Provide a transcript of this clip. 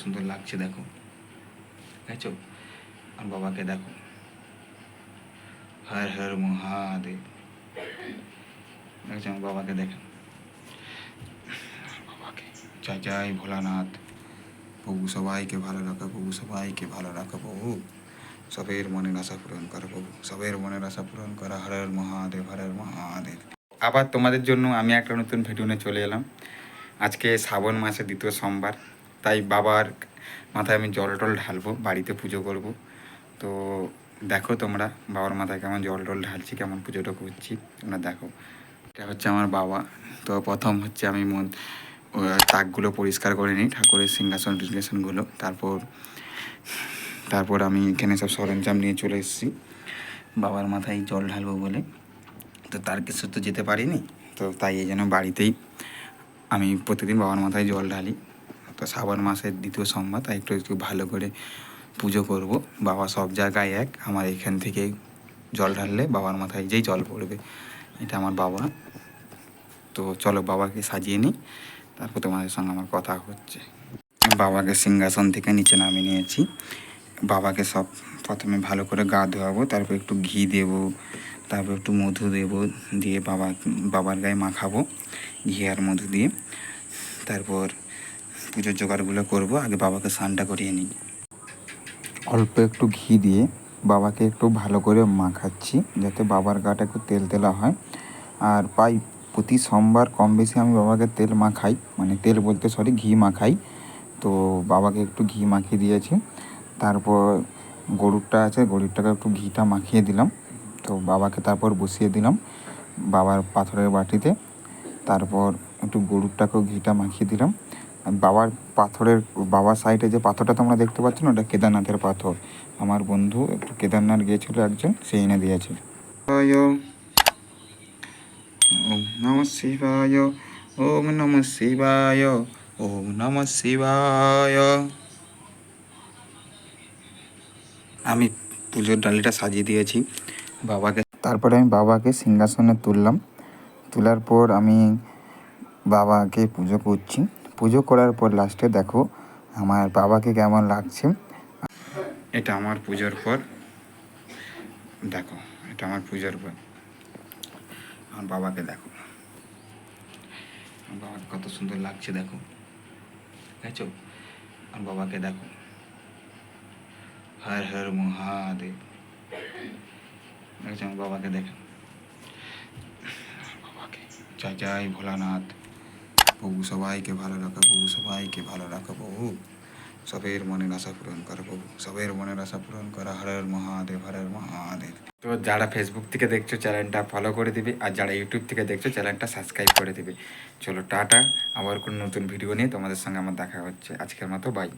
সুন্দর লাগছে দেখো, দেখছো? আর বাবাকে দেখো, হর হর মহাদেব, দেখছো? আমার বাবাকে দেখেন, বাবাকে জয় জয় ভোলানাথ। প্রভু সবাইকে ভালো রাখো, প্রভু সবাইকে ভালো রাখো, প্রভু সবের মনের আশা পূরণ করো, প্রভু সবের মনের আশা পূরণ করো। হর হর মহাদেব, হর হর মহাদেব। আবার তোমাদের জন্য আমি একটা নতুন ভিডিও নিয়ে চলে এলাম। আজকে শ্রাবণ মাসের দ্বিতীয় সোমবার, তাই বাবার মাথায় আমি জল টল ঢালবো, বাড়িতে পুজো করব। তো দেখো তোমরা বাবার মাথায় কেমন জল টল ঢালছি, কেমন পুজোটা করছি তোমরা দেখো। এটা হচ্ছে আমার বাবা। তো প্রথম হচ্ছে আমি তাকগুলো পরিষ্কার করে নিই, ঠাকুরের সিংহাসন টিংহাসনগুলো। তারপর আমি এখানে সব সরঞ্জাম নিয়ে চলে এসেছি বাবার মাথায় জল ঢালবো বলে। তো তার কিছু তো যেতে পারিনি, তো তাই এই জন্য বাড়িতেই আমি প্রতিদিন বাবার মাথায় জল ঢালি। তো শ্রাবণ মাসের দ্বিতীয় সোমবার, তাই একটু একটু ভালো করে পুজো করব। বাবা সব জায়গায় এক, আমার এখান থেকে জল ঢাললে বাবার মাথায় যেই জল পড়বে। এটা আমার বাবা। তো চলো বাবাকে সাজিয়ে নিই, তারপর তোমাদের সঙ্গে আমার কথা হচ্ছে। বাবাকে সিংহাসন থেকে নিচে নামিয়ে নিয়েছি। বাবাকে সব প্রথমে ভালো করে গা ধোয়াবো, তারপর একটু ঘি দেবো, তারপর একটু মধু দেবো, দিয়ে বাবার গায়ে মাখাবো ঘি আর মধু দিয়ে। তারপর পুজোর জোগাড়গুলো করবো। আগে বাবাকে স্নানটা করিয়ে নিই। অল্প একটু ঘি দিয়ে বাবাকে একটু ভালো করে মাখাচ্ছি, যাতে বাবার গাটা একটু তেলতেলা হয়। আর প্রতি সোমবার কম বেশি আমি বাবাকে তেল মাখাই, মানে তেল বলতে ঘি মাখাই। তো বাবাকে একটু ঘি মাখিয়ে দিয়েছি। তারপর গরুরটা আছে, গরুরটাকে একটু ঘিটা মাখিয়ে দিলাম। তো বাবাকে তারপর বসিয়ে দিলাম বাবার পাথরের বাটিতে। তারপর একটু গরুরটাকেও ঘিটা মাখিয়ে দিলাম। বাবার সাইডে যে পাথরটা তোমরা দেখতে পাচ্ছ না, ওটা কেদারনাথের পাথর। আমার বন্ধু একটু কেদারনাথ গিয়েছিল একজন, সে এনে দিয়েছে। ওম নমঃ শিবায়, ওম নমঃ শিবায়, ওম নমঃ শিবায়। আমি পুজোর ডালিটা সাজিয়ে দিয়েছি বাবাকে। তারপরে আমি বাবাকে সিংহাসনে তুললাম। তোলার পর আমি বাবাকে পুজো করছি। পুজো করার পর লাস্টে দেখো আমার বাবাকে কেমন লাগছে। এটা আমার পুজোর পর, দেখো এটা আমার পুজোর পর আমার বাবাকে দেখো, আমার বাবাকে কত সুন্দর লাগছে দেখো, দেখছো? আমার বাবাকে দেখো, হর হর মহাদেব, দেখছো? আমার বাবাকে দেখেন, বাবাকে জয় জয় ভোলানাথ। প্রভু সবাইকে ভালো রাখো, প্রভু সবাইকে ভালো রাখো, প্রভু সবের মনের আশা পূরণ করো, প্রভু সবের মনের আশা পূরণ করো। হর হর মহাদেব, হর হর মহাদেব। তো যারা ফেসবুক থেকে দেখছো চ্যানেলটা ফলো করে দিবে, আর যারা ইউটিউব থেকে দেখছো চ্যানেলটা সাবস্ক্রাইব করে দিবে। চলো টাটা, আবার কোনো নতুন ভিডিও নিয়ে তোমাদের সঙ্গে আমার দেখা হচ্ছে। আজকের মতো বাই।